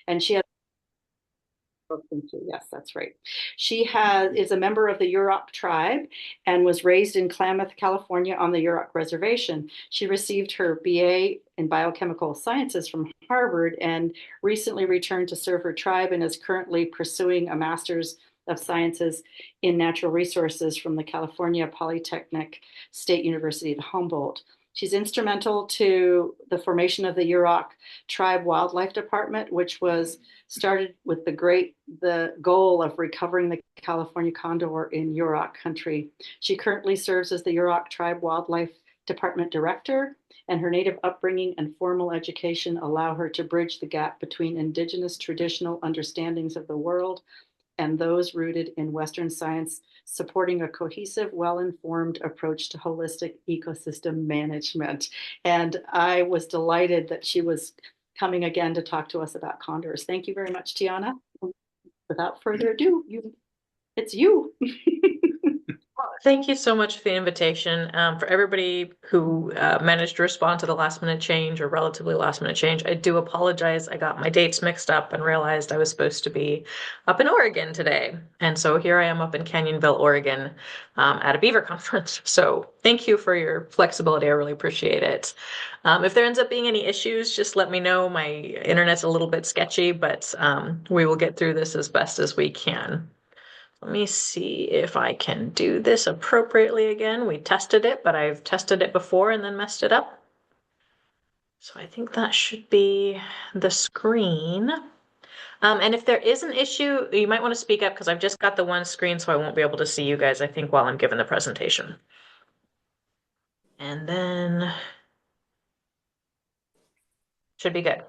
and she has. Yes, that's right. Is a member of the Yurok tribe and was raised in Klamath, California on the Yurok reservation. She received her BA in biochemical sciences from Harvard and recently returned to serve her tribe and is currently pursuing a master's of sciences in natural resources from the California Polytechnic State University at Humboldt. She's instrumental to the formation of the Yurok Tribe Wildlife Department, which was started with the goal of recovering the California condor in Yurok country. She currently serves as the Yurok Tribe Wildlife Department Director, and her native upbringing and formal education allow her to bridge the gap between indigenous traditional understandings of the world and those rooted in Western science, supporting a cohesive, well-informed approach to holistic ecosystem management. And I was delighted that she was coming again to talk to us about condors. Thank you very much, Tiana. Without further ado, it's you. Thank you so much for the invitation. For everybody who managed to respond to the last minute change or relatively last minute change, I do apologize. I got my dates mixed up and realized I was supposed to be up in Oregon today. And so here I am up in Canyonville, Oregon, at a beaver conference. So thank you for your flexibility. I really appreciate it. If there ends up being any issues, just let me know. My internet's a little bit sketchy, but we will get through this as best as we can. Let me see if I can do this appropriately again. We tested it, but I've tested it before and then messed it up. So I think that should be the screen. And if there is an issue, you might want to speak up because I've just got the one screen, so I won't be able to see you guys, I think, while I'm giving the presentation. And then should be good.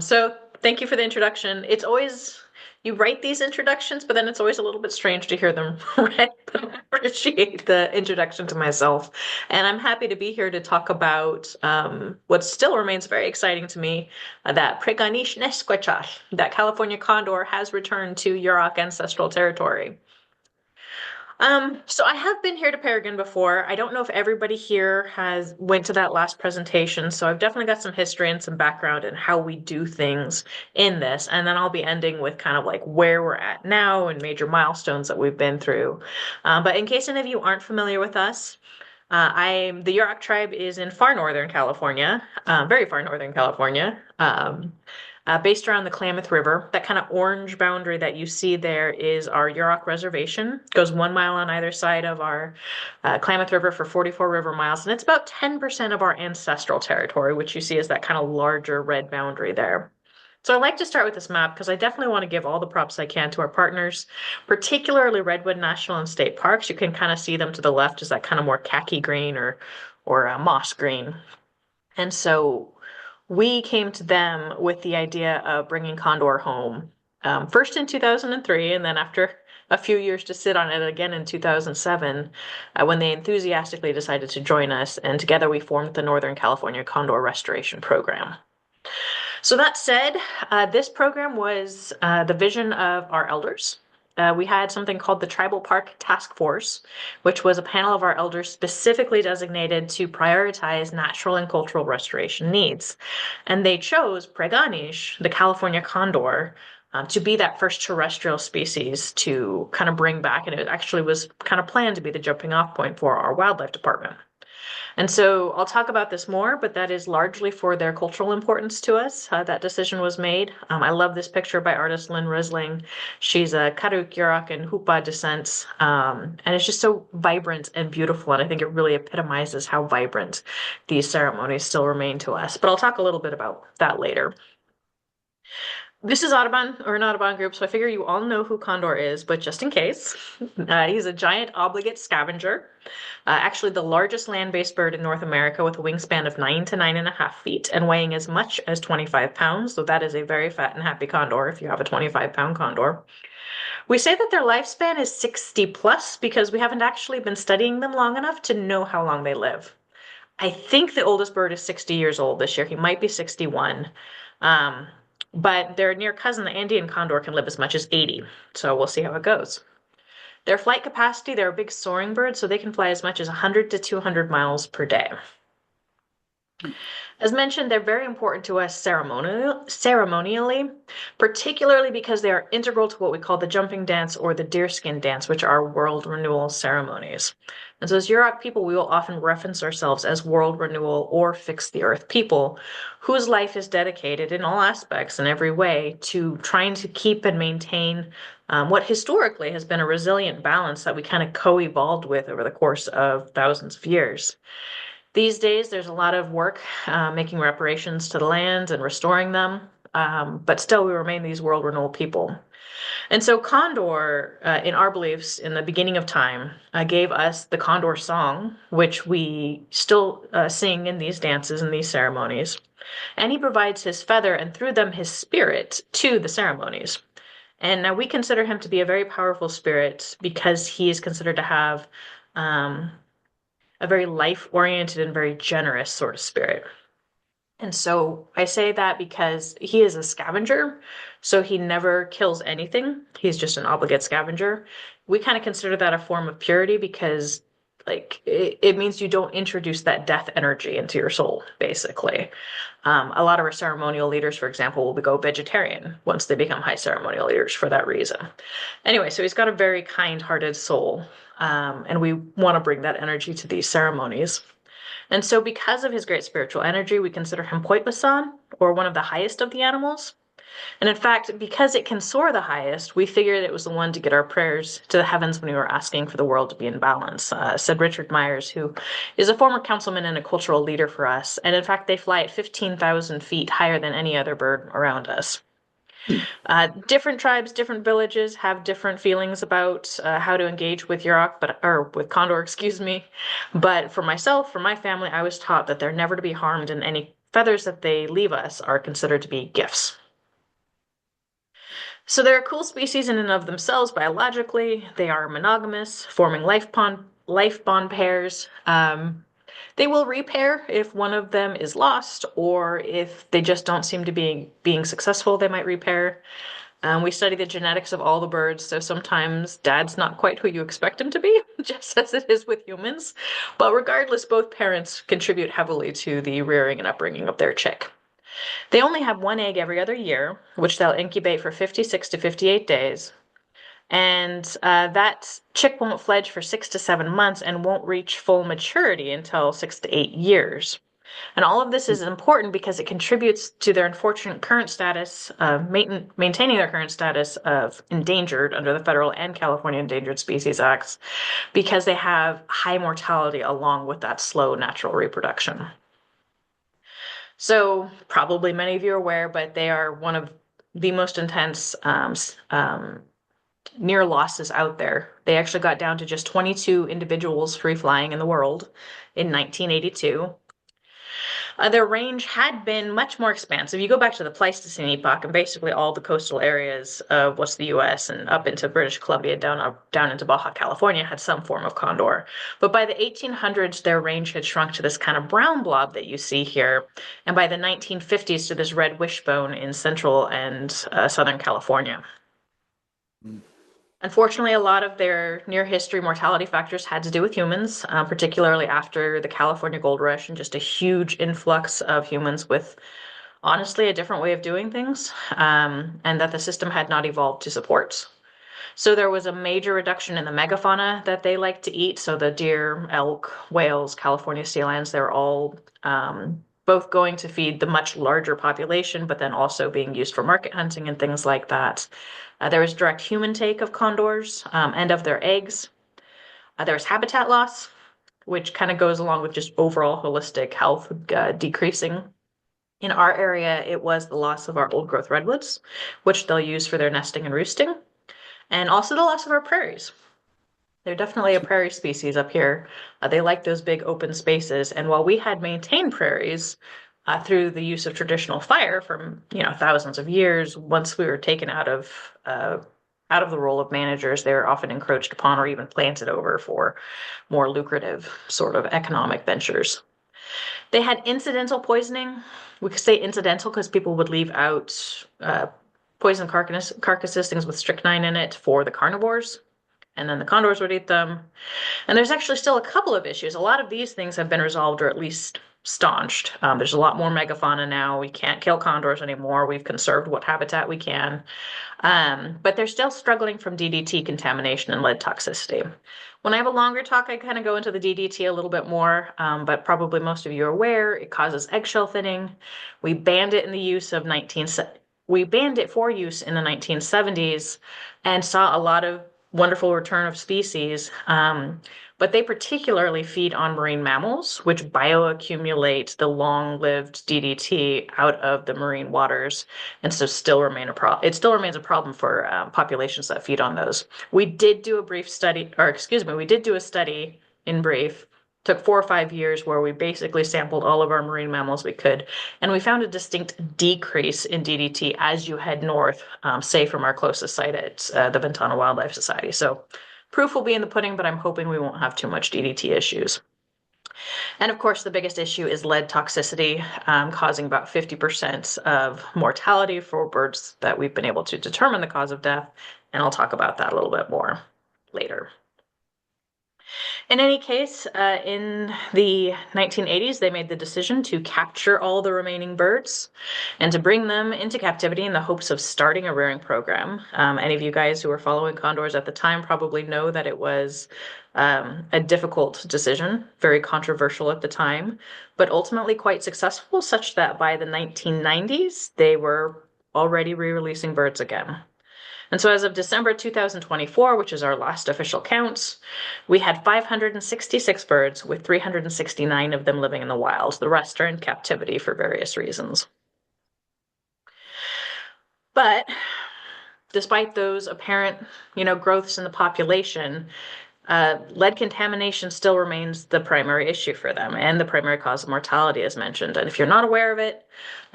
So thank you for the introduction. It's always, you write these introductions, but then it's always a little bit strange to hear them read. But I appreciate the introduction to myself. And I'm happy to be here to talk about what still remains very exciting to me, that Prey-go-neesh, that California condor has returned to Yurok ancestral territory. So I have been here to Peregrine before. I don't know if everybody here has went to that last presentation, so I've definitely got some history and some background in how we do things in this, and then I'll be ending with kind of like where we're at now and major milestones that we've been through. But in case any of you aren't familiar with us, the Yurok tribe is in far northern California, very far northern California. Based around the Klamath River. That kind of orange boundary that you see there is our Yurok Reservation. It goes 1 mile on either side of our Klamath River for 44 river miles, and it's about 10% of our ancestral territory, which you see as that kind of larger red boundary there. So I like to start with this map because I definitely want to give all the props I can to our partners, particularly Redwood National and State Parks. You can kind of see them to the left as that kind of more khaki green or moss green. And so we came to them with the idea of bringing Condor home, first in 2003, and then after a few years to sit on it again in 2007, when they enthusiastically decided to join us, and together we formed the Northern California Condor Restoration Program. So that said, this program was the vision of our elders. We had something called the Tribal Park Task Force, which was a panel of our elders specifically designated to prioritize natural and cultural restoration needs. And they chose Prey-go-neesh, the California condor, to be that first terrestrial species to kind of bring back, and it actually was kind of planned to be the jumping off point for our wildlife department. And so I'll talk about this more, but that is largely for their cultural importance to us. That decision was made. I love this picture by artist Lynn Risling. She's a Karuk, Yurok, and Hupa descent. And it's just so vibrant and beautiful. And I think it really epitomizes how vibrant these ceremonies still remain to us. But I'll talk a little bit about that later. This is Audubon, or an Audubon group, so I figure you all know who Condor is, but just in case, he's a giant obligate scavenger, actually the largest land-based bird in North America with a wingspan of 9 to 9.5 feet and weighing as much as 25 pounds, so that is a very fat and happy condor if you have a 25-pound condor. We say that their lifespan is 60 plus because we haven't actually been studying them long enough to know how long they live. I think the oldest bird is 60 years old this year. He might be 61. But their near cousin, the Andean condor, can live as much as 80. So we'll see how it goes. Their flight capacity, they're a big soaring bird, so they can fly as much as 100 to 200 miles per day. As mentioned, they're very important to us ceremonially, particularly because they are integral to what we call the jumping dance or the deerskin dance, which are world renewal ceremonies. And so as Yurok people, we will often reference ourselves as world renewal or fix the earth people, whose life is dedicated in all aspects in every way to trying to keep and maintain what historically has been a resilient balance that we kind of co-evolved with over the course of thousands of years. These days, there's a lot of work making reparations to the lands and restoring them, but still we remain these world renewal people. And so Condor, in our beliefs, in the beginning of time, gave us the Condor song, which we still sing in these dances and these ceremonies. And he provides his feather and through them his spirit to the ceremonies. And now we consider him to be a very powerful spirit because he is considered to have um, a very life-oriented and very generous sort of spirit. And so I say that because he is a scavenger, so he never kills anything. He's just an obligate scavenger. We kind of consider that a form of purity because like it means you don't introduce that death energy into your soul, basically. A lot of our ceremonial leaders, for example, will go vegetarian once they become high ceremonial leaders for that reason. Anyway, so he's got a very kind-hearted soul, and we want to bring that energy to these ceremonies. And so, because of his great spiritual energy, we consider him Poitwasan, or one of the highest of the animals. And in fact, because it can soar the highest, we figured it was the one to get our prayers to the heavens when we were asking for the world to be in balance, said Richard Myers, who is a former councilman and a cultural leader for us. And in fact, they fly at 15,000 feet higher than any other bird around us. Different tribes, different villages have different feelings about how to engage with Yurok, or with Condor, excuse me. But for myself, for my family, I was taught that they're never to be harmed, and any feathers that they leave us are considered to be gifts. So they're a cool species in and of themselves biologically. They are monogamous, forming life bond pairs. They will repair if one of them is lost, or if they just don't seem to be being successful, they might repair. We study the genetics of all the birds, so sometimes dad's not quite who you expect him to be, just as it is with humans. But regardless, both parents contribute heavily to the rearing and upbringing of their chick. They only have one egg every other year, which they'll incubate for 56 to 58 days. And that chick won't fledge for 6 to 7 months and won't reach full maturity until 6 to 8 years. And all of this is important because it contributes to their unfortunate current status, maintaining their current status of endangered under the federal and California Endangered Species Acts, because they have high mortality along with that slow natural reproduction. So probably many of you are aware, but they are one of the most intense near losses out there. They actually got down to just 22 individuals free flying in the world in 1982. Their range had been much more expansive. You go back to the Pleistocene epoch, and basically all the coastal areas of what's the U.S. and up into British Columbia, down into Baja California, had some form of condor. But by the 1800s, their range had shrunk to this kind of brown blob that you see here, and by the 1950s to this red wishbone in central and southern California. Unfortunately, a lot of their near history mortality factors had to do with humans, particularly after the California gold rush and just a huge influx of humans with, honestly, a different way of doing things, and that the system had not evolved to support. So there was a major reduction in the megafauna that they like to eat. So the deer, elk, whales, California sea lions, they're all both going to feed the much larger population, but then also being used for market hunting and things like that. There was direct human take of condors and of their eggs. There was habitat loss, which kind of goes along with just overall holistic health decreasing. In our area, it was the loss of our old growth redwoods, which they'll use for their nesting and roosting, and also the loss of our prairies. They're definitely a prairie species up here. They like those big open spaces, and while we had maintained prairies through the use of traditional fire from thousands of years, once we were taken out of the role of managers, they were often encroached upon or even planted over for more lucrative sort of economic ventures. They had incidental poisoning. We could say incidental because people would leave out poison carcasses, things with strychnine in it, for the carnivores, and then the condors would eat them. And there's actually still a couple of issues. A lot of these things have been resolved, or at least staunched. There's a lot more megafauna now. We can't kill condors anymore. We've conserved what habitat we can. But they're still struggling from DDT contamination and lead toxicity. When I have a longer talk, I kind of go into the DDT a little bit more, but probably most of you are aware it causes eggshell thinning. We banned it in the use of we banned it for use in the 1970s and saw a lot of wonderful return of species. But they particularly feed on marine mammals, which bioaccumulate the long-lived DDT out of the marine waters, and so still remain a problem. It still remains a problem for populations that feed on those. We did do a brief study, or excuse me, we did do a study in brief. Took 4 or 5 years where we basically sampled all of our marine mammals we could, and we found a distinct decrease in DDT as you head north, say from our closest site at the Ventana Wildlife Society. So proof will be in the pudding, but I'm hoping we won't have too much DDT issues. And of course, the biggest issue is lead toxicity, causing about 50% of mortality for birds that we've been able to determine the cause of death. And I'll talk about that a little bit more later. In any case, in the 1980s, they made the decision to capture all the remaining birds and to bring them into captivity in the hopes of starting a rearing program. Any of you guys who were following condors at the time probably know that it was a difficult decision, very controversial at the time, but ultimately quite successful, such that by the 1990s, they were already re-releasing birds again. And so as of December 2024, which is our last official count, we had 566 birds, with 369 of them living in the wild. The rest are in captivity for various reasons. But despite those apparent, growths in the population, lead contamination still remains the primary issue for them and the primary cause of mortality, as mentioned. And if you're not aware of it,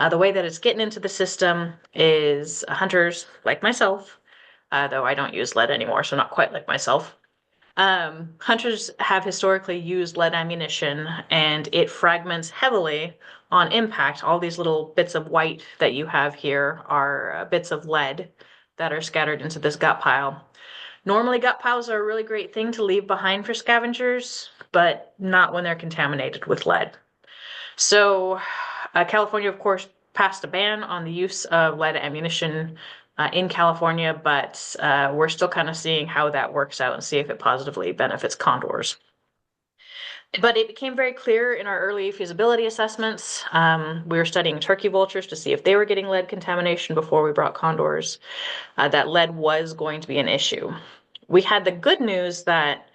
the way that it's getting into the system is hunters like myself, though I don't use lead anymore, so not quite like myself. Hunters have historically used lead ammunition, and it fragments heavily on impact. All these little bits of white that you have here are bits of lead that are scattered into this gut pile. Normally, gut piles are a really great thing to leave behind for scavengers, but not when they're contaminated with lead. So California, of course, passed a ban on the use of lead ammunition in California, but we're still kind of seeing how that works out and see if it positively benefits condors. But it became very clear in our early feasibility assessments. We were studying turkey vultures to see if they were getting lead contamination before we brought condors, that lead was going to be an issue. We had the good news that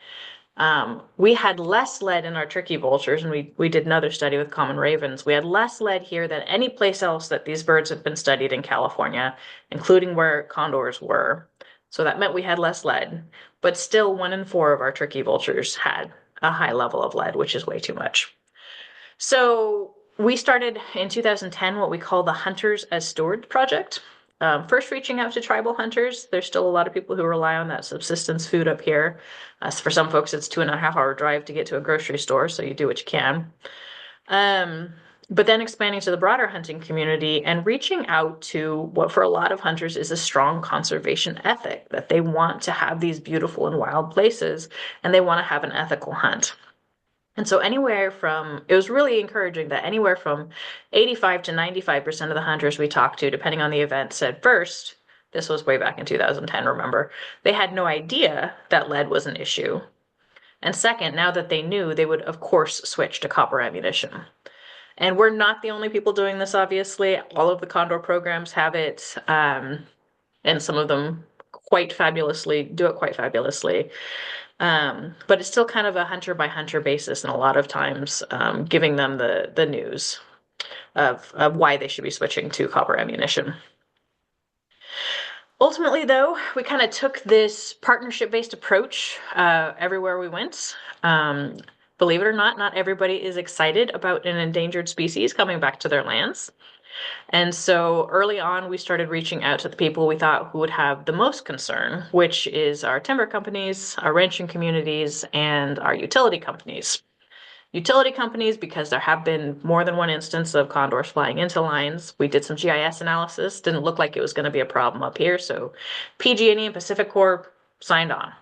we had less lead in our turkey vultures, and we did another study with common ravens. We had less lead here than any place else that these birds have been studied in California, including where condors were. So that meant we had less lead, but still 1 in 4 of our turkey vultures had a high level of lead, which is way too much. So we started in 2010 what we call the Hunters as Stewards project. First reaching out to tribal hunters. There's still a lot of people who rely on that subsistence food up here. For some folks, it's 2.5-hour drive to get to a grocery store, so you do what you can. But then expanding to the broader hunting community and reaching out to what for a lot of hunters is a strong conservation ethic, that they want to have these beautiful and wild places, and they want to have an ethical hunt. And so it was really encouraging that anywhere from 85 to 95% of the hunters we talked to, depending on the event, said first, this was way back in 2010, remember, they had no idea that lead was an issue. And second, now that they knew, they would, of course, switch to copper ammunition. And we're not the only people doing this, obviously. All of the Condor programs have it, and some of them do it quite fabulously. But it's still kind of a hunter by hunter basis, and a lot of times giving them the news of why they should be switching to copper ammunition. Ultimately, though, we kind of took this partnership-based approach everywhere we went. Believe it or not everybody is excited about an endangered species coming back to their lands. And so early on, we started reaching out to the people we thought who would have the most concern, which is our timber companies, our ranching communities, and our utility companies. Utility companies, because there have been more than one instance of condors flying into lines. We did some GIS analysis, didn't look like it was going to be a problem up here, so PG&E and Pacific Corp signed on.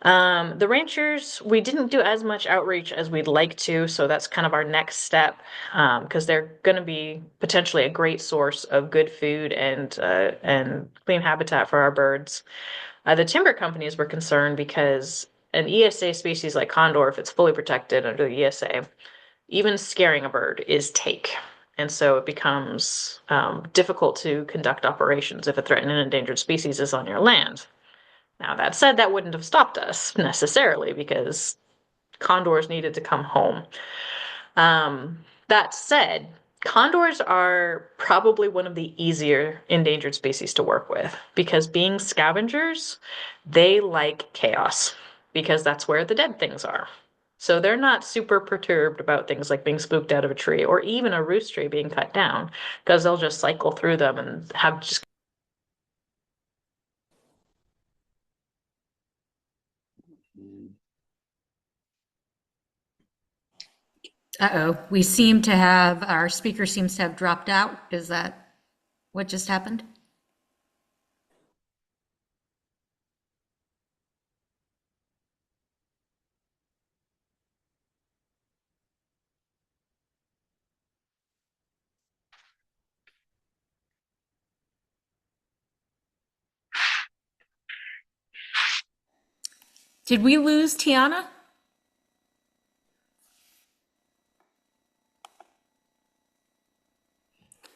The ranchers, we didn't do as much outreach as we'd like to, so that's kind of our next step, because they're going to be potentially a great source of good food and clean habitat for our birds. The timber companies were concerned because an ESA species like condor, if it's fully protected under the ESA, even scaring a bird is take. And so it becomes difficult to conduct operations if a threatened and endangered species is on your land. Now, that said, that wouldn't have stopped us necessarily because condors needed to come home. That said, condors are probably one of the easier endangered species to work with because being scavengers, they like chaos because that's where the dead things are. So they're not super perturbed about things like being spooked out of a tree or even a roost tree being cut down because they'll just cycle through them and have just. Uh-oh, we seem to have, our speaker seems to have dropped out. Is that what just happened? Did we lose Tiana?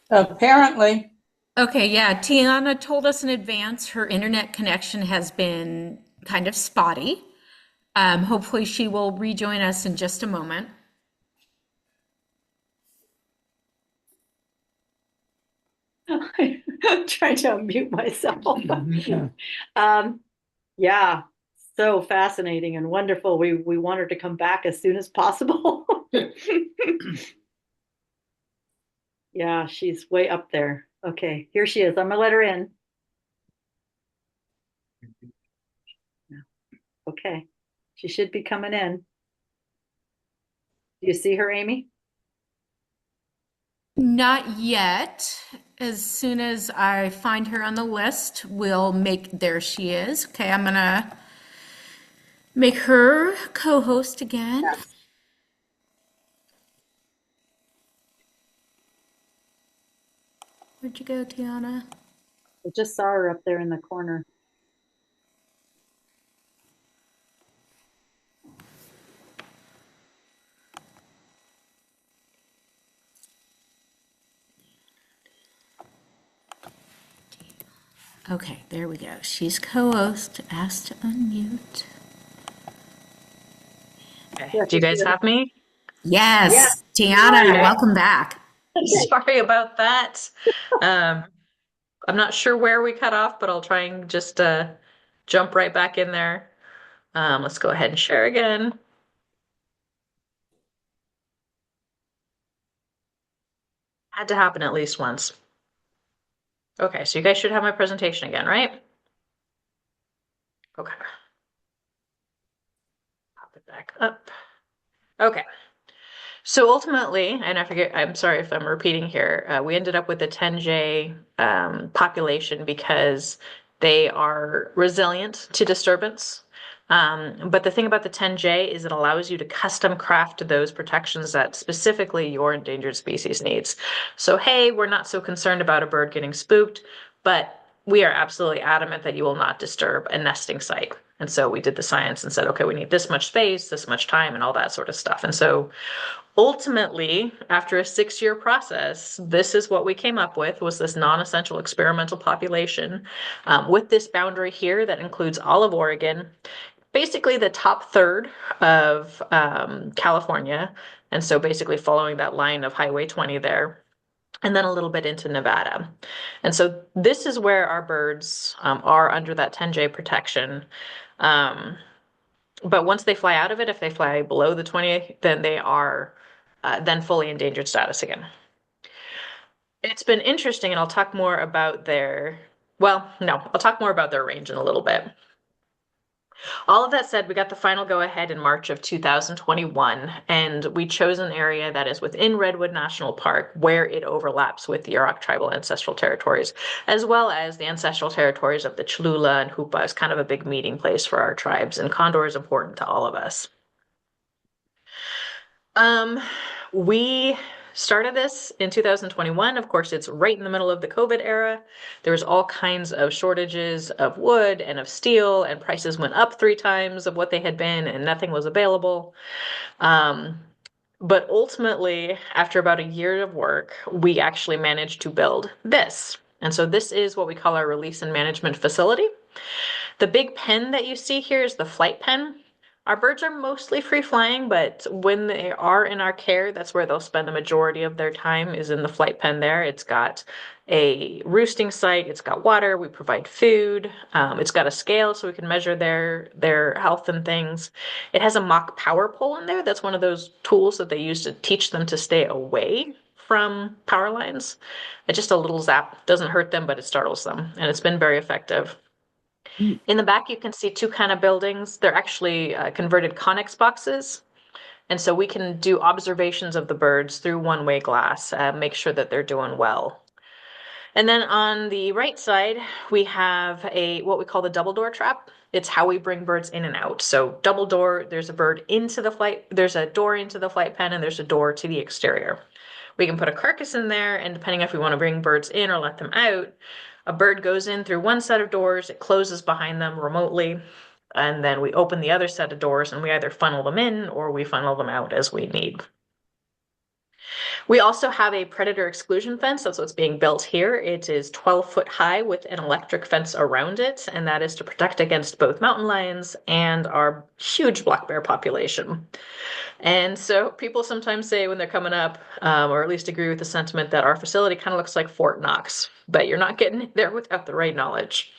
Apparently. Okay, yeah, Tiana told us in advance her internet connection has been kind of spotty. Hopefully she will rejoin us in just a moment. I'm trying to unmute myself. Yeah, so fascinating and wonderful. We want her to come back as soon as possible. Yeah, she's way up there. Okay, here she is. I'm gonna let her in. Okay, she should be coming in. Do you see her, Amy? Not yet. As soon as I find her on the list, there she is. Okay, I'm gonna make her co-host again. Yes. Where'd you go, Tiana? I just saw her up there in the corner. Okay, there we go. She's co-host, asked to unmute. Okay. Yeah, Do you guys have me? yeah. Yes, Tiana, Okay. welcome back. Sorry about that. Um, I'm not sure where we cut off, but I'll try and just jump right back in there. Let's go ahead and share again. Had to happen at least once. Okay, so you guys should have my presentation again, right? Okay. Pop it back up. Okay. So ultimately, and I forget, I'm sorry if I'm repeating here, we ended up with a 10J population because they are resilient to disturbance. But the thing about the 10J is it allows you to custom craft those protections that specifically your endangered species needs. So, hey, we're not so concerned about a bird getting spooked, but we are absolutely adamant that you will not disturb a nesting site. And so we did the science and said, okay, we need this much space, this much time, and all that sort of stuff. And so ultimately, after a 6-year process, this is what we came up with was this non-essential experimental population with this boundary here that includes all of Oregon, basically the top third of California, and so basically following that line of Highway 20 there, and then a little bit into Nevada. And so this is where our birds are under that 10J protection. But once they fly out of it, if they fly below the 20, then they are then fully endangered status again. It's been interesting, and I'll talk more about their, well, no, I'll talk more about their range in a little bit. All of that said, we got the final go-ahead in March of 2021, and we chose an area that is within Redwood National Park where it overlaps with the Yurok tribal ancestral territories, as well as the ancestral territories of the Cholula and Hupa is kind of a big meeting place for our tribes, and Condor is important to all of us. We started this in 2021. Of course, it's right in the middle of the COVID era. There was all kinds of shortages of wood and of steel, and prices went up 3 times of what they had been, and nothing was available. But ultimately, after about a year of work, we actually managed to build this. And so this is what we call our release and management facility. The big pen that you see here is the flight pen. Our birds are mostly free flying, but when they are in our care, that's where they'll spend the majority of their time is in the flight pen there. It's got a roosting site, it's got water, we provide food, it's got a scale so we can measure their health and things. It has a mock power pole in there. That's one of those tools that they use to teach them to stay away from power lines. Just a little zap doesn't hurt them, but it startles them, and it's been very effective. In the back, you can see 2 kind of buildings. They're actually converted connex boxes. And so we can do observations of the birds through one-way glass, make sure that they're doing well. And then on the right side, we have what we call the double door trap. It's how we bring birds in and out. So double door, there's a door into the flight pen, and there's a door to the exterior. We can put a carcass in there, and depending if we want to bring birds in or let them out, a bird goes in through one set of doors, it closes behind them remotely, and then we open the other set of doors and we either funnel them in or we funnel them out as we need. We also have a predator exclusion fence. That's what's being built here. It is 12 foot high with an electric fence around it, and that is to protect against both mountain lions and our huge black bear population. And so people sometimes say when they're coming up, or at least agree with the sentiment, that our facility kind of looks like Fort Knox, but you're not getting there without the right knowledge.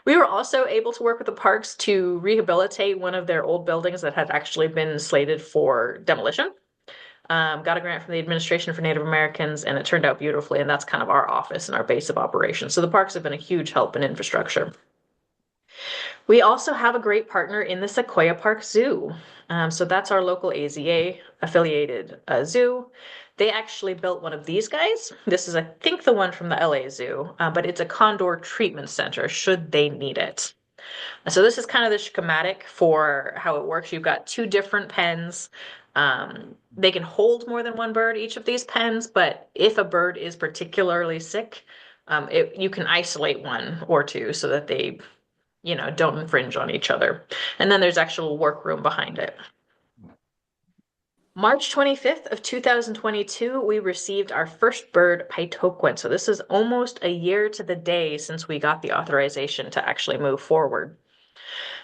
We were also able to work with the parks to rehabilitate one of their old buildings that had actually been slated for demolition. Got a grant from the Administration for Native Americans, and it turned out beautifully, and that's kind of our office and our base of operations. So the parks have been a huge help in infrastructure. We also have a great partner in the Sequoia Park Zoo. So that's our local AZA affiliated zoo. They actually built one of these guys. This is, I think, the one from the LA Zoo, but it's a condor treatment center should they need it. So this is kind of the schematic for how it works. You've got 2 different pens. They can hold more than 1 bird, each of these pens, but if a bird is particularly sick, you can isolate 1 or 2 so that they don't infringe on each other. And then there's actual workroom behind it. March 25th of 2022, we received our first bird, Pitoquin. So this is almost a year to the day since we got the authorization to actually move forward.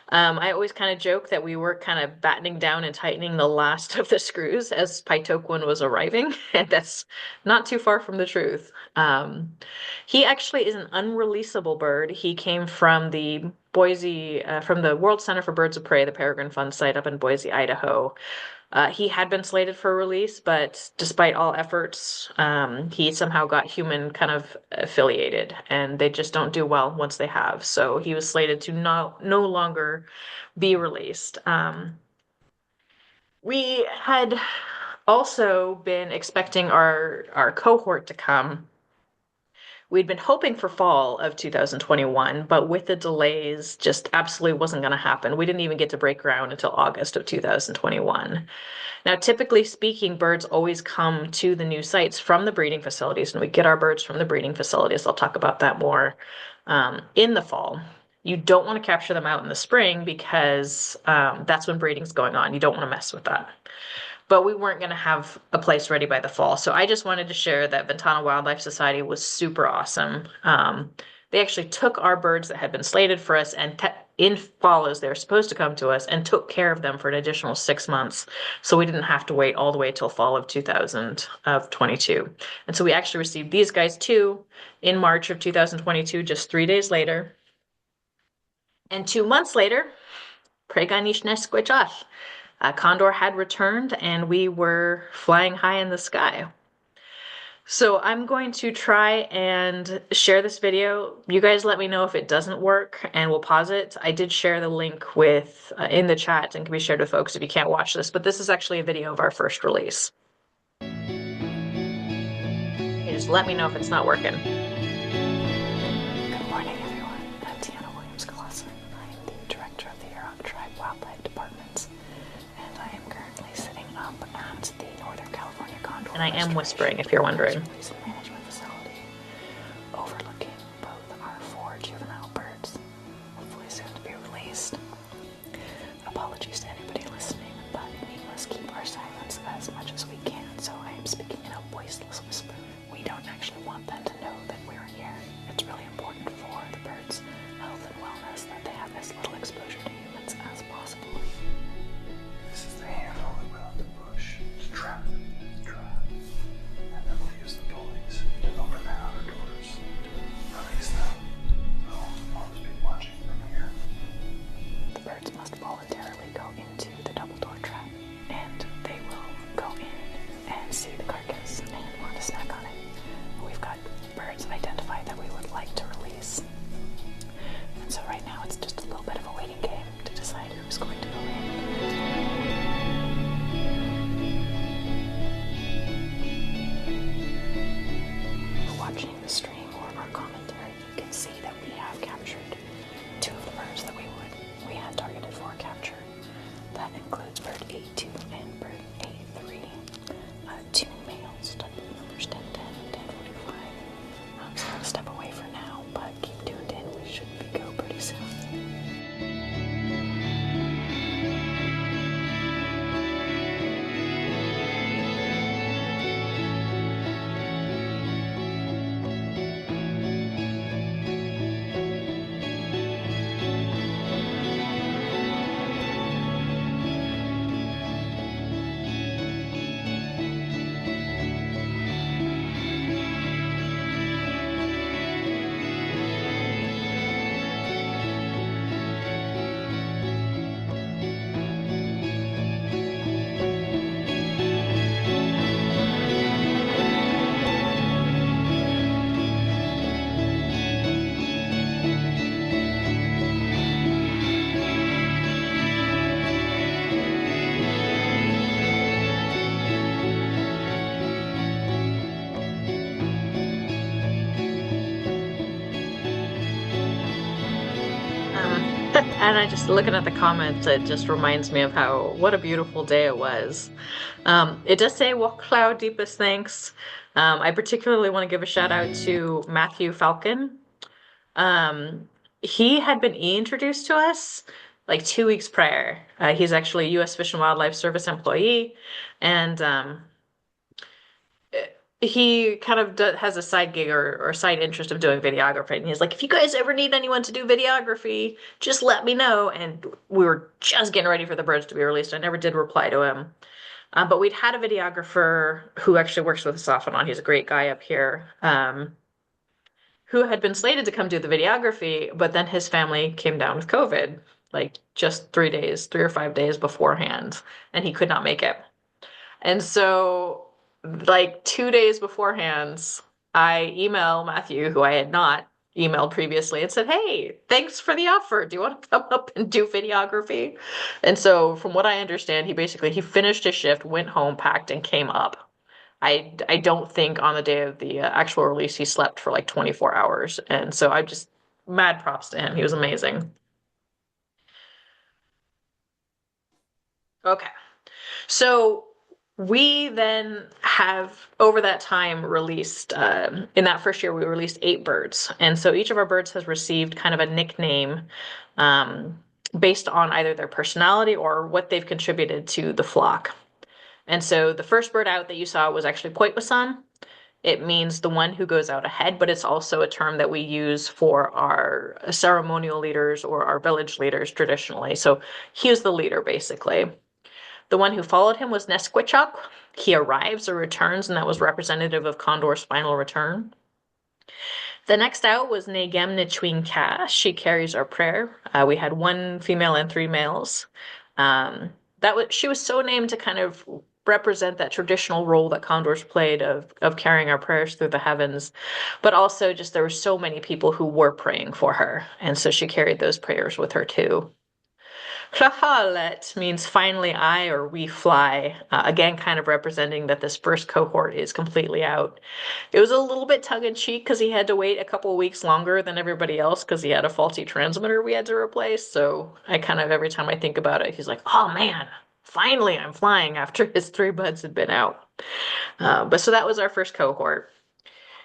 I always kind of joke that we were kind of battening down and tightening the last of the screws as Pitoquin was arriving, and that's not too far from the truth. He actually is an unreleasable bird. He came from the Boise, from the World Center for Birds of Prey, the Peregrine Fund site up in Boise, Idaho. He had been slated for release, but despite all efforts, he somehow got human kind of affiliated, and they just don't do well once they have. So he was slated to no longer be released. We had also been expecting our cohort to come. We'd been hoping for fall of 2021, but with the delays, just absolutely wasn't going to happen. We didn't even get to break ground until August of 2021. Now, typically speaking, birds always come to the new sites from the breeding facilities, and we get our birds from the breeding facilities. I'll talk about that more in the fall. You don't want to capture them out in the spring because that's when breeding's going on. You don't want to mess with that. But we weren't going to have a place ready by the fall. So I just wanted to share that Ventana Wildlife Society was super awesome. They actually took our birds that had been slated for us and in fall as they were supposed to come to us and took care of them for an additional 6 months. So we didn't have to wait all the way till fall of 2022. And so we actually received these guys too in March of 2022, just 3 days later. And 2 months later, Prey-go-neesh nesquechash. Condor had returned and we were flying high in the sky. So I'm going to try and share this video. You guys let me know if it doesn't work and we'll pause it. I did share the link with in the chat and can be shared with folks if you can't watch this, but this is actually a video of our first release. Okay, just let me know if it's not working. Good morning, everyone. I'm Tiana Williams-Claussen. I'm the director of the Yurok Tribe Wildlife Department, and I am currently sitting up at the Northern California Condor. And I am whispering, if you're wondering. Release and management facility, overlooking both our 4 juvenile birds, hopefully soon to be released. Apologies to anybody listening, but we must keep our silence as much as we can, so I am speaking in a voiceless whisper. We don't actually want them to know that we're here. It's really important for the birds' health and wellness that they have as little exposure to humans as possible. This is the handle that we'll have to push to trap them in the trap. And then we'll use the pulleys to open the outer doors to release them. So I'll just be watching from here. The birds must voluntarily go into the double door trap, and they will go in and see the carcass and want to snack on it. We've got birds identified that we would like to release. And so right now it's just a little bit of a waiting game to decide who's going to go in. Watching the stream or our commentary, you can see that we have captured 2 of the birds that we had targeted for capture. That includes bird A2 and bird A3. 2 males, type numbers 10, 10, 10, 45. So I'm going to step away for now, but keep tuned in. We should be go pretty soon. And I just looking at the comments, it just reminds me of what a beautiful day it was. It does say, well, Cloud, deepest thanks. I particularly want to give a shout out to Matthew Falcon. He had been introduced to us like 2 weeks prior. He's actually a U.S. Fish and Wildlife Service employee, and he kind of has a side gig or side interest of doing videography. And he's like, if you guys ever need anyone to do videography, just let me know. And we were just getting ready for the birds to be released. I never did reply to him. But we'd had a videographer who actually works with us off and on. He's a great guy up here, who had been slated to come do the videography, but then his family came down with COVID, like just 3 or 5 days beforehand, and he could not make it. And so like 2 days beforehand, I email Matthew, who I had not emailed previously, and said, hey, thanks for the offer. Do you want to come up and do videography? And so from what I understand, he finished his shift, went home, packed, and came up. I don't think on the day of the actual release he slept for like 24 hours. And so I just mad props to him. He was amazing. Okay. So we then have, over that time, released, in that first year, we released 8 birds. And so each of our birds has received kind of a nickname based on either their personality or what they've contributed to the flock. And so the first bird out that you saw was actually Poitwasan. It means the one who goes out ahead, but it's also a term that we use for our ceremonial leaders or our village leaders traditionally. So he was the leader, basically. The one who followed him was Nesquichok. He arrives or returns, and that was representative of Condor's final return. The next out was Negem Nichwinka. She carries our prayer. We had 1 female and 3 males. She was so named to kind of represent that traditional role that condors played of carrying our prayers through the heavens, but also just there were so many people who were praying for her, and so she carried those prayers with her too. Hlahalet means finally I or we fly, again kind of representing that this first cohort is completely out. It was a little bit tongue-in-cheek because he had to wait a couple of weeks longer than everybody else because he had a faulty transmitter we had to replace, so I kind of, every time I think about it, he's like, oh man, finally I'm flying after his 3 buds had been out. But so that was our first cohort.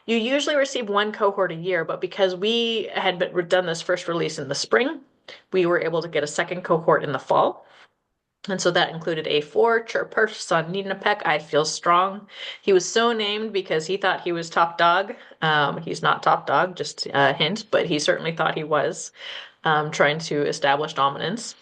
You usually receive 1 cohort a year, but because we had done this first release in the spring, we were able to get a second cohort in the fall. And so that included A4, Chairperson Ninapek, I Feel Strong. He was so named because he thought he was top dog. He's not top dog, just a hint, but he certainly thought he was, trying to establish dominance.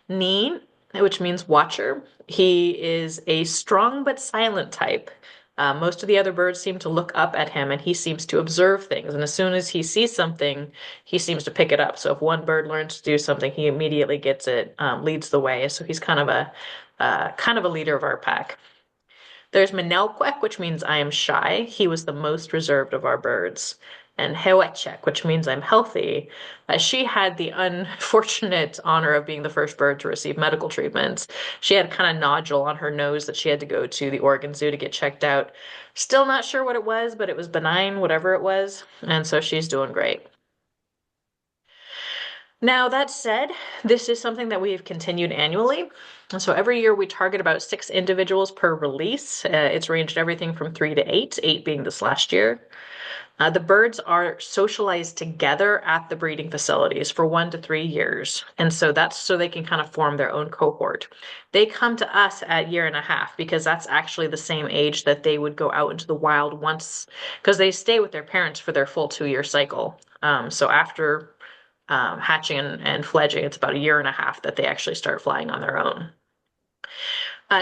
Ni, which means watcher. He is a strong but silent type. Most of the other birds seem to look up at him and he seems to observe things. And as soon as he sees something, he seems to pick it up. So if one bird learns to do something, he immediately gets it, leads the way. So he's kind of a leader of our pack. There's Menelkwek, which means I am shy. He was the most reserved of our birds. And Hewetchek, which means I'm healthy. She had the unfortunate honor of being the first bird to receive medical treatments. She had kind of nodule on her nose that she had to go to the Oregon Zoo to get checked out. Still not sure what it was, but it was benign, whatever it was. And so she's doing great. Now, that said, this is something that we have continued annually. And so every year we target about 6 individuals per release. It's ranged everything from 3 to 8, 8 being this last year. The birds are socialized together at the breeding facilities for 1 to 3 years. And so that's so they can kind of form their own cohort. They come to us at 1.5 years because that's actually the same age that they would go out into the wild once, because they stay with their parents for their full 2-year cycle. So after hatching and fledging, it's about 1.5 years that they actually start flying on their own.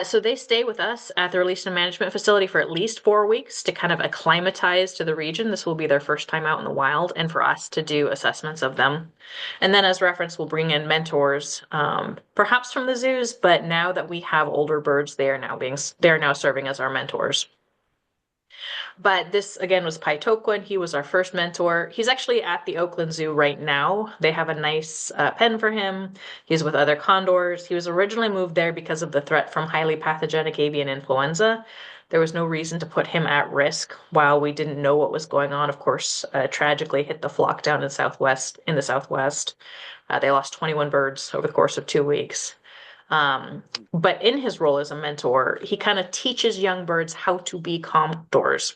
So they stay with us at the release and management facility for at least 4 weeks to kind of acclimatize to the region. This will be their first time out in the wild and for us to do assessments of them. And then as reference, we'll bring in mentors, perhaps from the zoos, but now that we have older birds, they're now serving as our mentors. But this, again, was Paitoquin. He was our first mentor. He's actually at the Oakland Zoo right now. They have a nice pen for him. He's with other condors. He was originally moved there because of the threat from highly pathogenic avian influenza. There was no reason to put him at risk while we didn't know what was going on. Of course, tragically hit the flock down in the southwest. They lost 21 birds over the course of 2 weeks. But in his role as a mentor, he kind of teaches young birds how to be condors,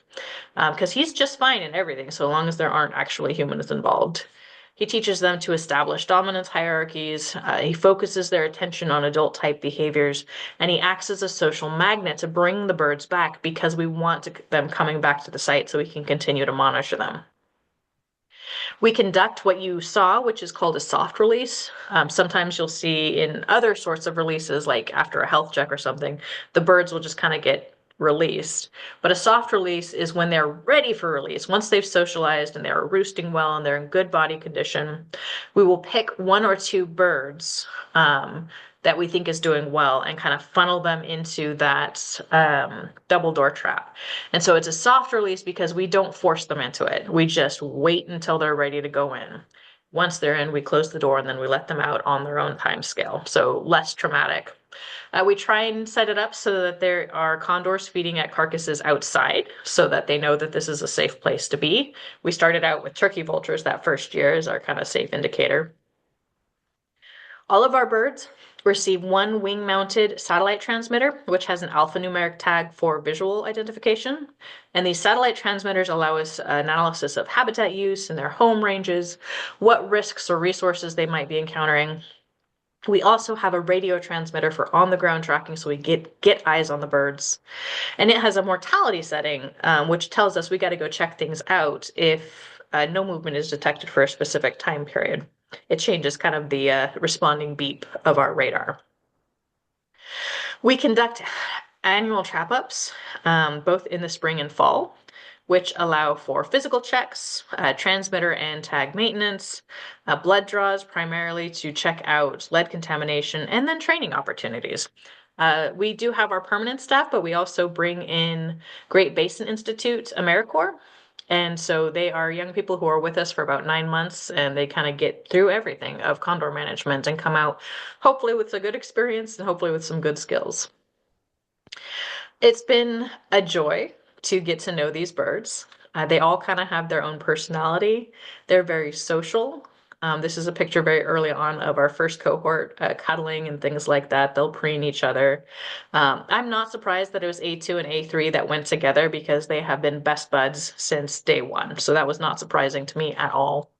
because he's just fine in everything so long as there aren't actually humans involved. He teaches them to establish dominance hierarchies. He focuses their attention on adult type behaviors, and he acts as a social magnet to bring the birds back because we want them coming back to the site so we can continue to monitor them. We conduct what you saw, which is called a soft release. Sometimes you'll see in other sorts of releases, like after a health check or something, the birds will just kind of get released. But a soft release is when they're ready for release. Once they've socialized and they're roosting well and they're in good body condition, we will pick 1 or 2 birds that we think is doing well and kind of funnel them into that double door trap. And so it's a soft release because we don't force them into it. We just wait until they're ready to go in. Once they're in, we close the door and then we let them out on their own time scale. So less traumatic. We try and set it up so that there are condors feeding at carcasses outside so that they know that this is a safe place to be. We started out with turkey vultures that first year as our kind of safe indicator. All of our birds receive 1 wing-mounted satellite transmitter, which has an alphanumeric tag for visual identification. And these satellite transmitters allow us an analysis of habitat use and their home ranges, what risks or resources they might be encountering. We also have a radio transmitter for on-the-ground tracking so we get eyes on the birds. And it has a mortality setting, which tells us we got to go check things out if no movement is detected for a specific time period. It changes kind of the responding beep of our radar. We conduct annual trap-ups, both in the spring and fall, which allow for physical checks, transmitter and tag maintenance, blood draws primarily to check out lead contamination, and then training opportunities. We do have our permanent staff, but we also bring in Great Basin Institute AmeriCorps. And so they are young people who are with us for about 9 months, and they kind of get through everything of condor management and come out hopefully with a good experience and hopefully with some good skills. It's been a joy to get to know these birds. They all kind of have their own personality. They're very social. This is a picture very early on of our first cohort cuddling and things like that. They'll preen each other. I'm not surprised that it was A2 and A3 that went together because they have been best buds since day one. So that was not surprising to me at all.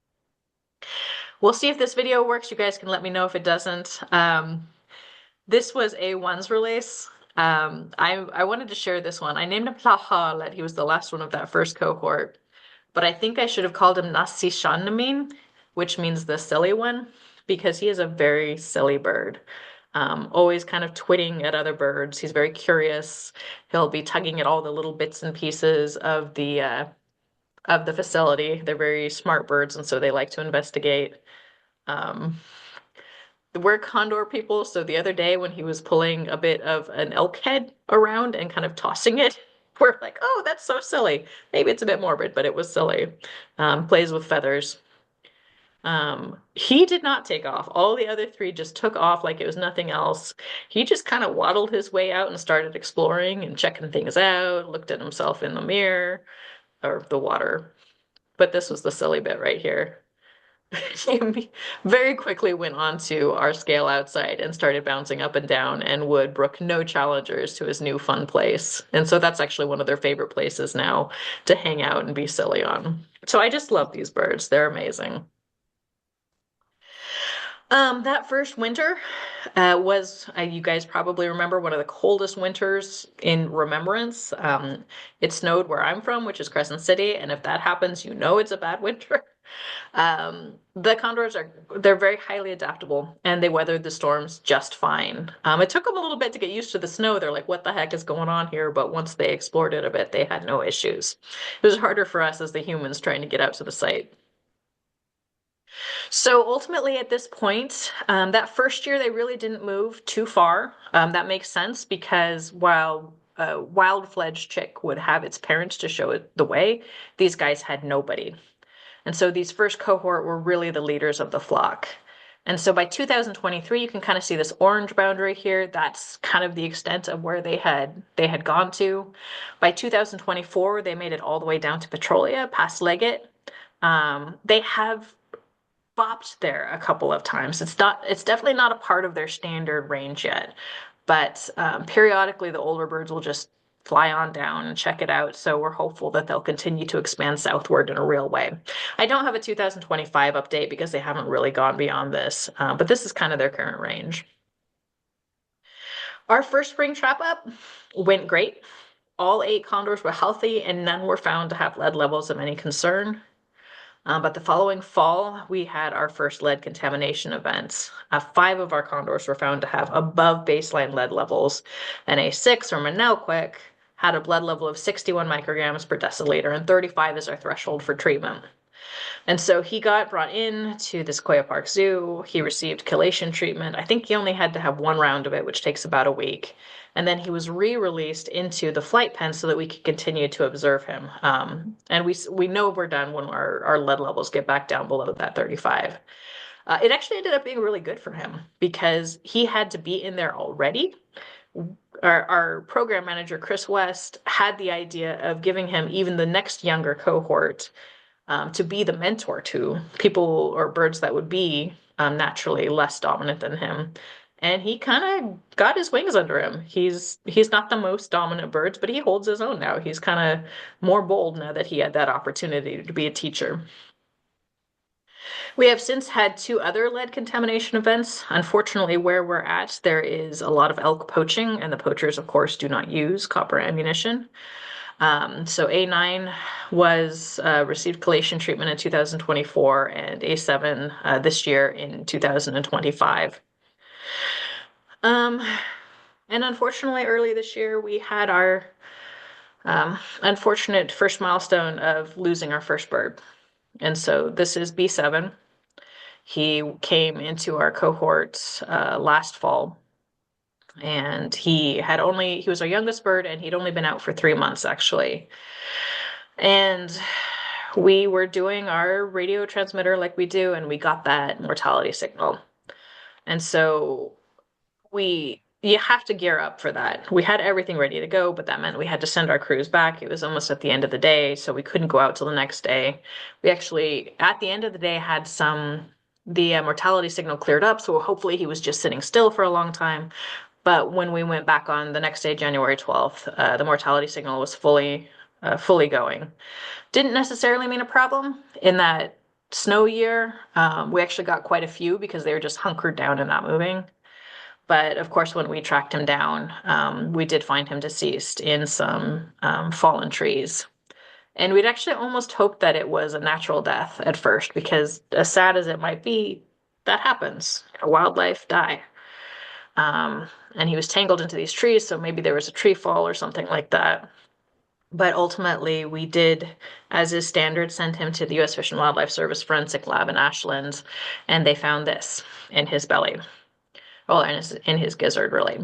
We'll see if this video works. You guys can let me know if it doesn't. This was A1's release. I wanted to share this one. I named him Tlahal. He was the last one of that first cohort. But I think I should have called him Nasishannamin, which means the silly one, because he is a very silly bird. Always kind of twitting at other birds. He's very curious. He'll be tugging at all the little bits and pieces of the facility. They're very smart birds, and so they like to investigate. We're condor people, so the other day when he was pulling a bit of an elk head around and kind of tossing it, we're like, oh, that's so silly. Maybe it's a bit morbid, but it was silly. Plays with feathers. He did not take off. All the other three just took off like it was nothing else. He just kind of waddled his way out and started exploring and checking things out, looked at himself in the mirror or the water. But this was the silly bit right here. He very quickly went on to our scale outside and started bouncing up and down and would brook no challengers to his new fun place. And so that's actually one of their favorite places now to hang out and be silly on. So I just love these birds. They're amazing. That first winter was, you guys probably remember, one of the coldest winters in remembrance. It snowed where I'm from, which is Crescent City, and if that happens, you know it's a bad winter. The condors they're very highly adaptable and they weathered the storms just fine. It took them a little bit to get used to the snow. They're like, what the heck is going on here? But once they explored it a bit, they had no issues. It was harder for us as the humans trying to get out to the site. So ultimately at this point, that first year they really didn't move too far. That makes sense because while a wild fledged chick would have its parents to show it the way, these guys had nobody. And so these first cohort were really the leaders of the flock. And so by 2023, you can kind of see this orange boundary here. That's kind of the extent of where they had gone to. By 2024, they made it all the way down to Petrolia, past Leggett. They have bopped there a couple of times. It's definitely not a part of their standard range yet, but periodically the older birds will just fly on down and check it out. So we're hopeful that they'll continue to expand southward in a real way. I don't have a 2025 update because they haven't really gone beyond this, but this is kind of their current range. Our first spring trap up went great. All 8 condors were healthy and none were found to have lead levels of any concern. But the following fall, we had our first lead contamination events. 5 of our condors were found to have above baseline lead levels, and A6, or Manelquick, had a blood level of 61 micrograms per deciliter, and 35 is our threshold for treatment. And so he got brought in to the Sequoia Park Zoo. He received chelation treatment. I think he only had to have 1 round of it, which takes about a week. And then he was re-released into the flight pen so that we could continue to observe him. And we know we're done when our lead levels get back down below that 35. It actually ended up being really good for him because he had to be in there already. Our program manager, Chris West, had the idea of giving him even the next younger cohort to be the mentor to people or birds that would be naturally less dominant than him. And he kind of got his wings under him. He's not the most dominant birds, but he holds his own now. He's kind of more bold now that he had that opportunity to be a teacher. We have since had 2 other lead contamination events. Unfortunately, where we're at, there is a lot of elk poaching, and the poachers, of course, do not use copper ammunition. So A9 was received chelation treatment in 2024, and A7 this year in 2025. And unfortunately, early this year, we had our unfortunate first milestone of losing our first bird. And so this is B7. He came into our cohort last fall. and he was our youngest bird, and he'd only been out for 3 months actually. And we were doing our radio transmitter like we do, and we got that mortality signal. And so you have to gear up for that. We had everything ready to go, but that meant we had to send our crews back. It was almost at the end of the day, so we couldn't go out till the next day. We actually, at the end of the day, had the mortality signal cleared up, so hopefully he was just sitting still for a long time. But when we went back on the next day, January 12th, the mortality signal was fully going. Didn't necessarily mean a problem in that snow year. We actually got quite a few because they were just hunkered down and not moving. But of course, when we tracked him down, we did find him deceased in some fallen trees. And we'd actually almost hoped that it was a natural death at first, because as sad as it might be, that happens. Wildlife die. And he was tangled into these trees, so maybe there was a tree fall or something like that. But ultimately, we did, as is standard, send him to the U.S. Fish and Wildlife Service Forensic Lab in Ashland, and they found this in his belly. Well, in his gizzard, really.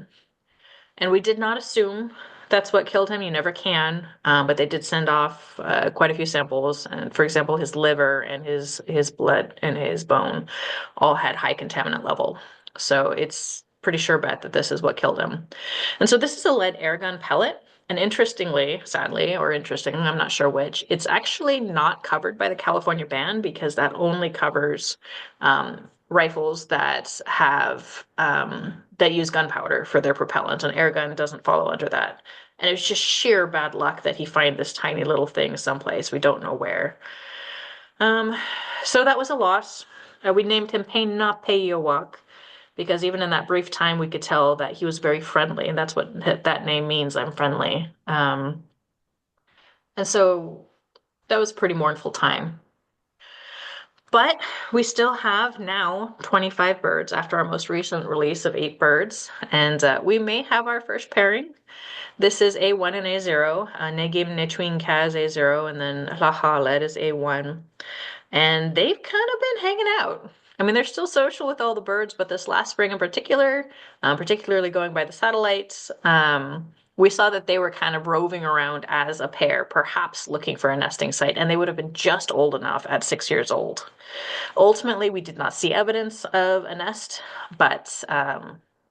And we did not assume that's what killed him. You never can. But they did send off quite a few samples. And for example, his liver and his blood and his bone all had high contaminant level. So it's pretty sure bet that this is what killed him. And so this is a lead air gun pellet. And interestingly, sadly, or interesting, I'm not sure which, it's actually not covered by the California ban, because that only covers rifles that have that use gunpowder for their propellant. An air gun doesn't follow under that. And it's just sheer bad luck that he find this tiny little thing someplace. We don't know where. So that was a loss. We named him Pei-na-pei-yowak, because even in that brief time, we could tell that he was very friendly, and that's what that name means, I'm friendly. And so that was a pretty mournful time. But we still have now 25 birds after our most recent release of 8 birds, and we may have our first pairing. This is A1 and A0, Negim Netwing Kaz A0, and then Laha Led is A1. And they've kind of been hanging out. I mean, they're still social with all the birds, but this last spring in particular, particularly going by the satellites, we saw that they were kind of roving around as a pair, perhaps looking for a nesting site, and they would have been just old enough at 6 years old. Ultimately, we did not see evidence of a nest, but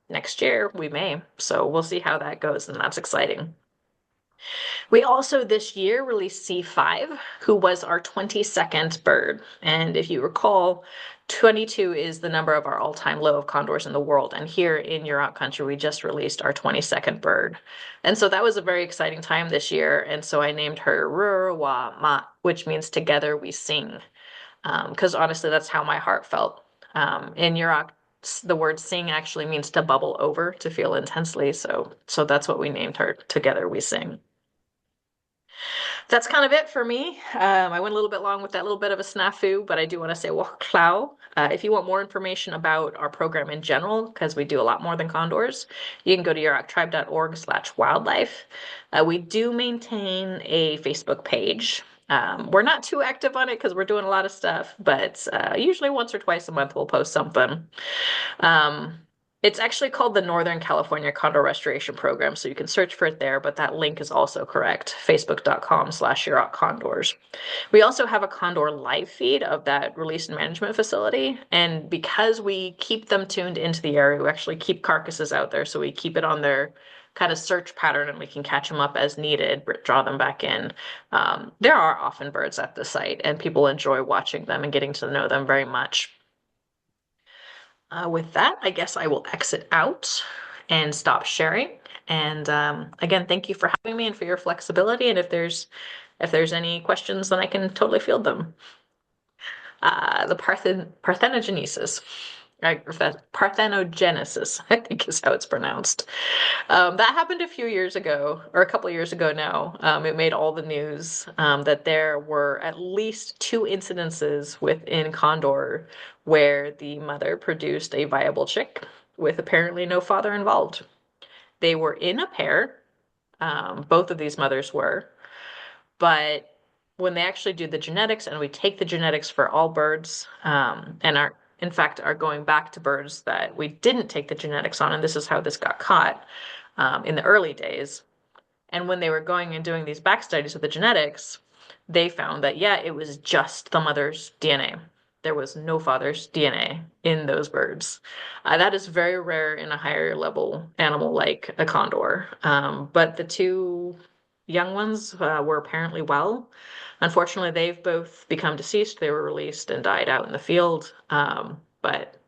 next year we may. So we'll see how that goes, and that's exciting. We also this year released C5, who was our 22nd bird. And if you recall, 22 is the number of our all-time low of condors in the world. And here in Yurok country, we just released our 22nd bird. And so that was a very exciting time this year. And so I named her Rurwa Ma, which means together we sing. Because honestly, that's how my heart felt. In Yurok, the word sing actually means to bubble over, to feel intensely. So that's what we named her, Together We Sing. That's kind of it for me. I went a little bit long with that little bit of a snafu, but I do want to say waklau. If you want more information about our program in general, because we do a lot more than condors, you can go to yuroktribe.org/wildlife. We do maintain a Facebook page. We're not too active on it because we're doing a lot of stuff, but usually once or twice a month we'll post something. It's actually called the Northern California Condor Restoration Program, so you can search for it there, but that link is also correct, facebook.com/YurokCondors. We also have a Condor live feed of that release and management facility, and because we keep them tuned into the area, we actually keep carcasses out there, so we keep it on their kind of search pattern, and we can catch them up as needed, draw them back in. There are often birds at the site, and people enjoy watching them and getting to know them very much. With that, I guess I will exit out and stop sharing. And again, thank you for having me and for your flexibility. And if there's any questions, then I can totally field them. The parthenogenesis. Parthenogenesis, I think is how it's pronounced. That happened a few years ago, or a couple of years ago now. It made all the news that there were at least 2 incidences within Condor where the mother produced a viable chick with apparently no father involved. They were in a pair, both of these mothers were, but when they actually do the genetics, and we take the genetics for all birds, and in fact, are going back to birds that we didn't take the genetics on, and this is how this got caught in the early days. And when they were going and doing these back studies with the genetics, they found that, yeah, it was just the mother's DNA. There was no father's DNA in those birds. That is very rare in a higher level animal like a condor. But the two young ones were apparently well. Unfortunately, they've both become deceased. They were released and died out in the field. But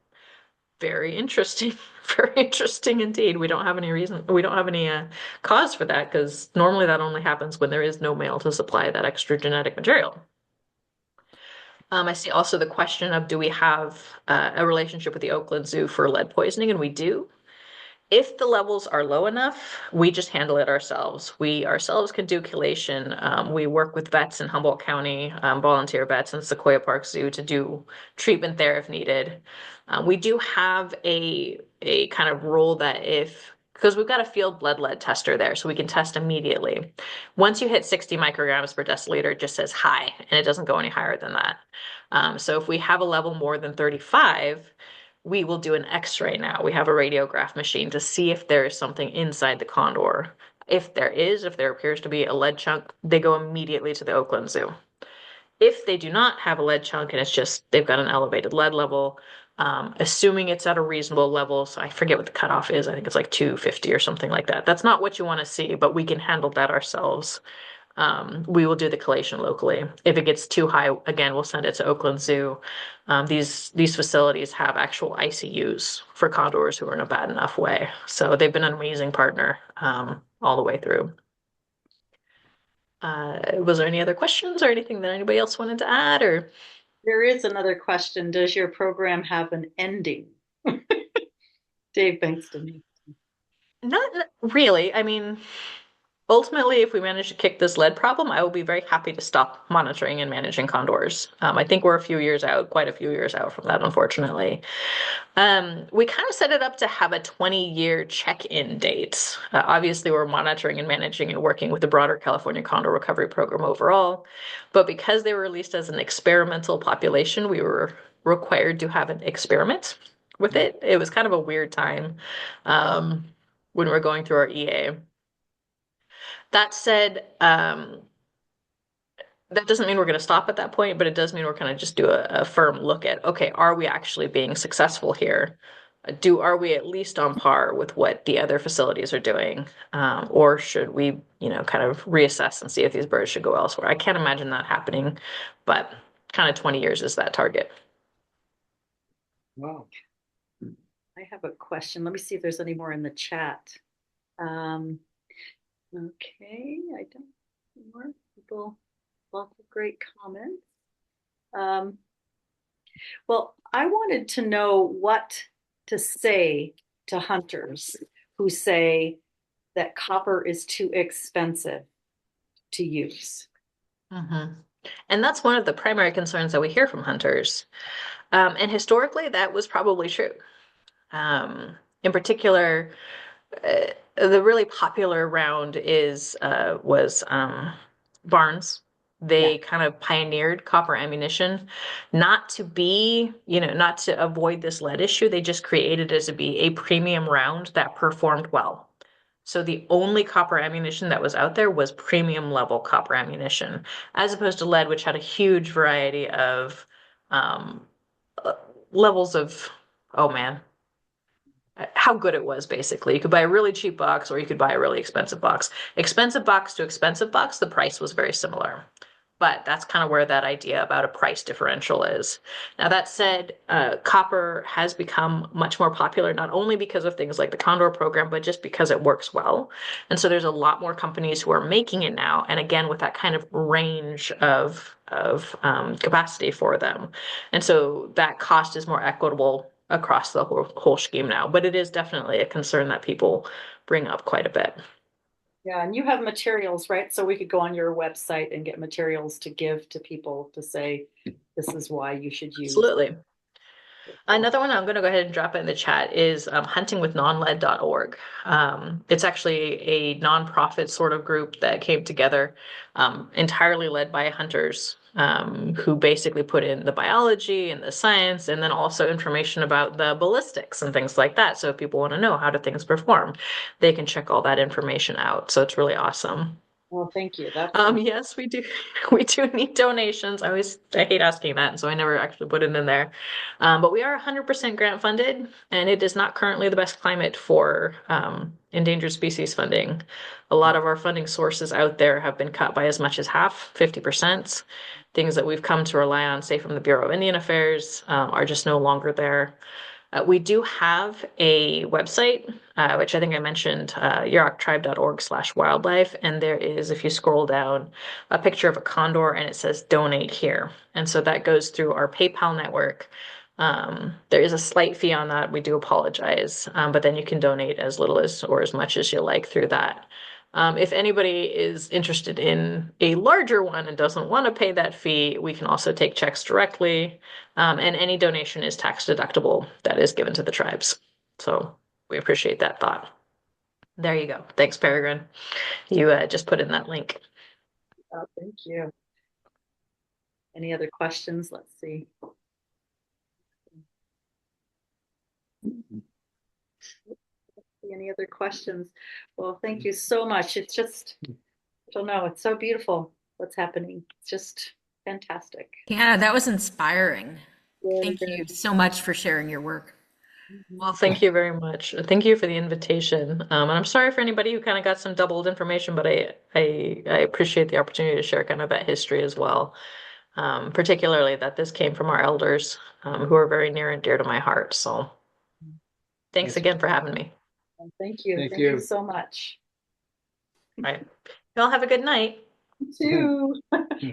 very interesting. Very interesting indeed. We don't have any reason, we don't have any cause for that, because normally that only happens when there is no male to supply that extra genetic material. I see also the question of, do we have a relationship with the Oakland Zoo for lead poisoning? And we do. If the levels are low enough, we just handle it ourselves. We ourselves can do chelation. We work with vets in Humboldt County, volunteer vets in Sequoia Park Zoo to do treatment there if needed. We do have a kind of rule that because we've got a field blood lead tester there, so we can test immediately. Once you hit 60 micrograms per deciliter, it just says high, and it doesn't go any higher than that. So if we have a level more than 35, we will do an X-ray now. We have a radiograph machine to see if there is something inside the condor. If there appears to be a lead chunk, they go immediately to the Oakland Zoo. If they do not have a lead chunk and it's just they've got an elevated lead level, assuming it's at a reasonable level, so I forget what the cutoff is, I think it's like 250 or something like that. That's not what you want to see, but we can handle that ourselves. We will do the chelation locally. If it gets too high, again, we'll send it to Oakland Zoo. These facilities have actual ICUs for condors who are in a bad enough way. So they've been an amazing partner all the way through. Was there any other questions or anything that anybody else wanted to add? Or There is another question. Does your program have an ending? Dave Bankston. not really. I mean, ultimately, if we manage to kick this lead problem, I will be very happy to stop monitoring and managing condors. I think we're quite a few years out from that, unfortunately. We kind of set it up to have a 20-year check-in date. Obviously, we're monitoring and managing and working with the broader California Condor Recovery Program overall. But because they were released as an experimental population, we were required to have an experiment with it. It was kind of a weird time when we were going through our EA. That said, that doesn't mean we're going to stop at that point, but it does mean we're going to just do a firm look at, okay, are we actually being successful here? Are we at least on par with what the other facilities are doing? Or should we, kind of reassess and see if these birds should go elsewhere? I can't imagine that happening, but kind of 20 years is that target. Wow. I have a question. Let me see if there's any more in the chat. Okay, I don't see more people. Lots of great comments. Well, I wanted to know what to say to hunters who say that copper is too expensive to use. Mm-hmm. And that's one of the primary concerns that we hear from hunters. And historically, that was probably true. In particular, the really popular round was Barnes. They kind of pioneered copper ammunition, not to avoid this lead issue. They just created it to be a premium round that performed well. So the only copper ammunition that was out there was premium level copper ammunition, as opposed to lead, which had a huge variety of levels of, oh man, how good it was, basically. You could buy a really cheap box or you could buy a really expensive box. Expensive box to expensive box, the price was very similar. But that's kind of where that idea about a price differential is. Now, that said, copper has become much more popular, not only because of things like the Condor program, but just because it works well. And so there's a lot more companies who are making it now. And again, with that kind of range of capacity for them. And so that cost is more equitable across the whole scheme now. But it is definitely a concern that people bring up quite a bit. Yeah, and you have materials, right? So we could go on your website and get materials to give to people to say, this is why you should use. Absolutely. Another one I'm going to go ahead and drop it in the chat is huntingwithnonlead.org. It's actually a nonprofit sort of group that came together, entirely led by hunters. who basically put in the biology and the science, and then also information about the ballistics and things like that. So if people want to know how do things perform, they can check all that information out. So it's really awesome. Well, thank you. That's Yes, we do. We do need donations. I hate asking that, so I never actually put it in there. But we are 100% grant funded, and it is not currently the best climate for endangered species funding. A lot of our funding sources out there have been cut by as much as half, 50%. Things that we've come to rely on, say from the Bureau of Indian Affairs, are just no longer there. We do have a website, which I think I mentioned, yuroktribe.org/wildlife. And there is, if you scroll down, a picture of a condor and it says donate here. And so that goes through our PayPal network. There is a slight fee on that. We do apologize. But then you can donate as little as or as much as you like through that. If anybody is interested in a larger one and doesn't want to pay that fee, we can also take checks directly. And any donation is tax deductible that is given to the tribes. So we appreciate that thought. There you go. Thanks, Peregrine. You just put in that link. Oh, thank you. Any other questions? Let's see. Any other questions? Well, thank you so much. It's just, I don't know, it's so beautiful what's happening. It's just fantastic. Yeah, that was inspiring. Really Thank good. you so much for sharing your work. Well, thank you very much. Thank you for the invitation. And I'm sorry for anybody who kind of got some doubled information, but I appreciate the opportunity to share kind of that history as well. Particularly that this came from our elders, who are very near and dear to my heart. So thanks again for having me. And thank you. Thank Thank you. you so much. All right. Y'all have a good night. You too.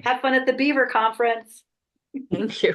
Have fun at the Beaver Conference. Thank you.